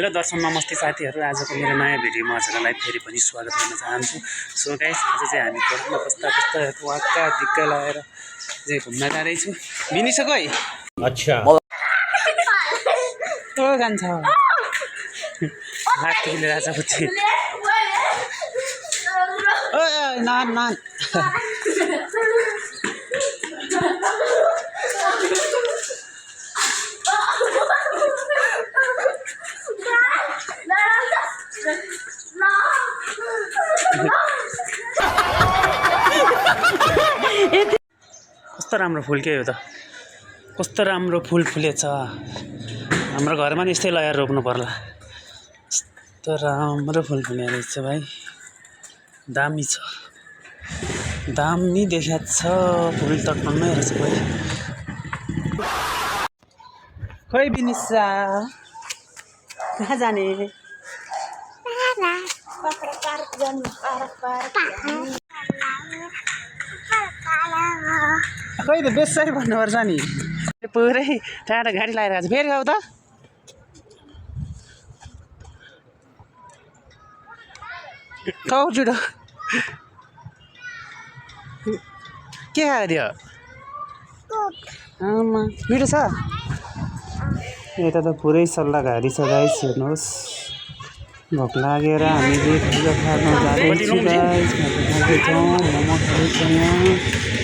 Hello दर्शन नमस्ते साथीहरू, आजको मेरो नयाँ भिडियोमा हजुरलाई फेरि पनि स्वागत गर्न चाहन्छु। सो गाइस, आज चाहिँ हामी घरमा बस्दा वाक्का दिक्क लगाएर चाहिँ घुम्न जाँदैछु। बिनिसो गई अच्छा ओ जान्छ लाग्थ्यो राजा पुच्छी ओ नान नान कस्तो राम्रो फुल के हो त, कस्तो राम्रो फुल फुलेछ। हाम्रो घरमा नि यस्तै लगाएर रोप्नु पर्ला। कस्तो राम्रो फुल फुले रहेछ भाइ, दामी छ, दामी देखाएको छ। फुल त टन्नै रहेछ भाइ। खोइ बिनिसा कहाँ जाने? खोइ त बेसरी भन्नुपर्छ नि, पुरै टाढा गाडी लगाएर गएको छ। फेरि आऊ त जुडो के खायो त्यो? आमा मिठो छ। यता त पुरै सल्लाहघारी छ गाइस, हेर्नुहोस्। भोक लागेर हामीले खाजा खान जाँदैछौँ गाइस। खाजा खाँदैछौँ, मोमो खाँदैछौँ यहाँ।